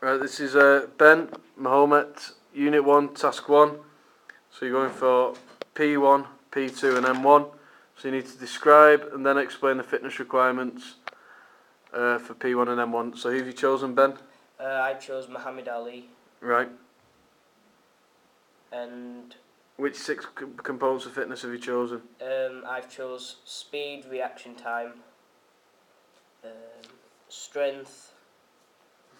Right, this is Ben, Mahomet, Unit 1, Task 1. So you're going for P1, P2 and M1. So you need to describe and then explain the fitness requirements for P1 and M1. So who have you chosen, Ben? I chose Muhammad Ali. Right. And which 6 components of fitness have you chosen? I've chose speed, reaction time, strength,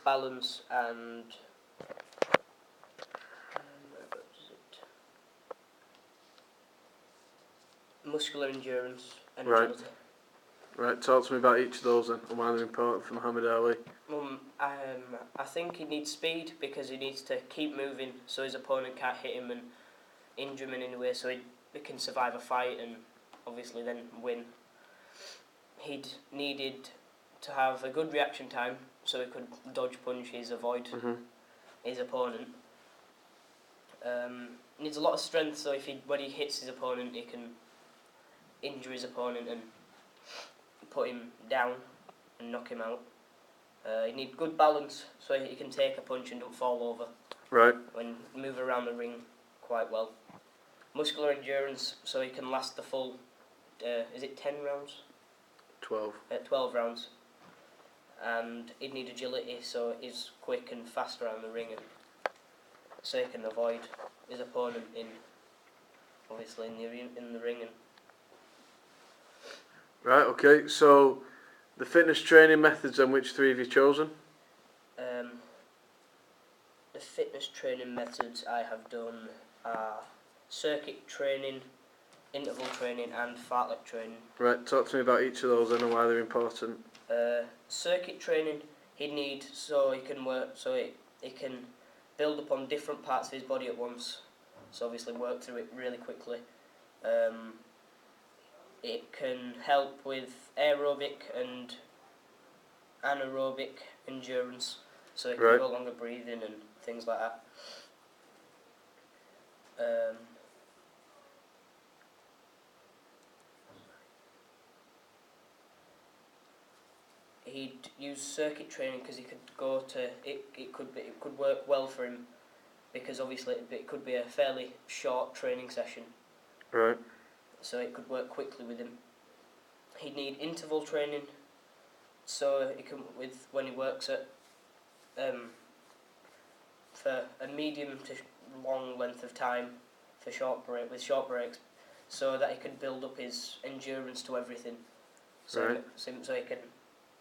balance, and muscular endurance and agility. Right, talk to me about each of those then, and why they're important for Muhammad Ali. I think he needs speed because he needs to keep moving so his opponent can't hit him and injure him in any way, so he can survive a fight and obviously then win. He'd needed to have a good reaction time so he could dodge punches, avoid his opponent. Needs a lot of strength, so when he hits his opponent, he can injure his opponent and put him down and knock him out. He needs good balance, so he can take a punch and don't fall over. Right. When move around the ring quite well. Muscular endurance, so he can last the full. Is it 10 rounds? 12. 12 rounds. And he'd need agility, so he's quick and fast around the ring, and so he can avoid his opponent in the ring. And right. Okay. So the fitness training methods, and which 3 have you chosen? The fitness training methods I have done are circuit training, interval training, and fartlek training. Right. Talk to me about each of those then and why they're important. Circuit training he'd need so he can work, so he can build upon different parts of his body at once. So obviously work through it really quickly. It can help with aerobic and anaerobic endurance, so he can go longer breathing and things like that. He'd use circuit training because he could go to it. It could work well for him because obviously it could be a fairly short training session. Right. So it could work quickly with him. He'd need interval training, so he can when he works at for a medium to long length of time with short breaks, so that he can build up his endurance to everything. So he can.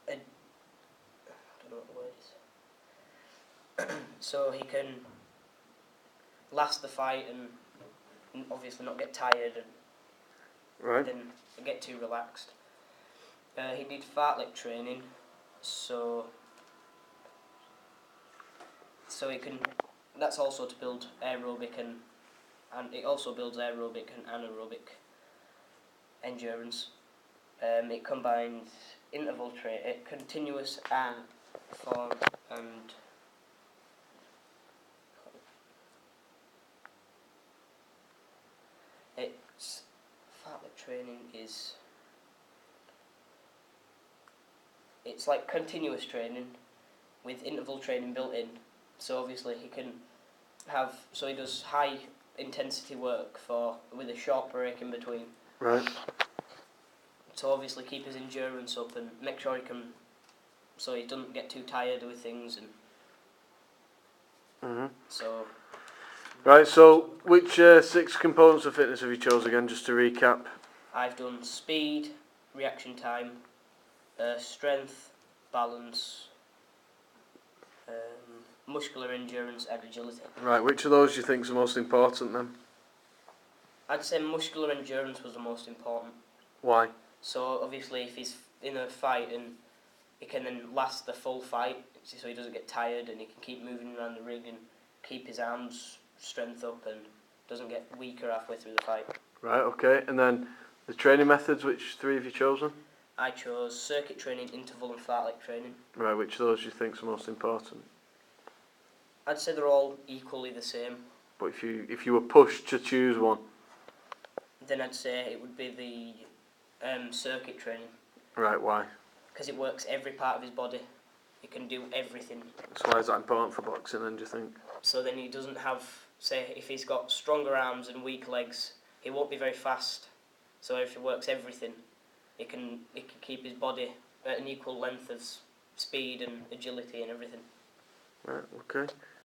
I don't know what the word is. So he can last the fight and obviously not get tired and then get too relaxed. He needs fartlek training, so he can. That's also to build aerobic and it also builds aerobic and anaerobic endurance. It combines interval training, continuous and form, and fartlek training is. It's like continuous training with interval training built in. So obviously he does high intensity work with a short break in between. Right. To obviously keep his endurance up and make sure so he doesn't get too tired with things and. So. Right. So which 6 components of fitness have you chosen again? Just to recap. I've done speed, reaction time, strength, balance, muscular endurance, and agility. Right, which of those do you think is the most important then? I'd say muscular endurance was the most important. Why? So obviously if he's in a fight and he can then last the full fight, so he doesn't get tired and he can keep moving around the ring and keep his arms strength up and doesn't get weaker halfway through the fight. Right, okay. And then the training methods, which 3 have you chosen? I chose circuit training, interval and fartlek training. Right, which of those do you think is the most important? I'd say they're all equally the same. But if you were pushed to choose one? Then I'd say it would be the circuit training. Right, why? Because it works every part of his body he can do everything. So why is that important for boxing then, do you think? So then he doesn't have, say, if he's got stronger arms and weak legs, he won't be very fast. So if he works everything, he can keep his body at an equal length of speed and agility and everything. Right, okay.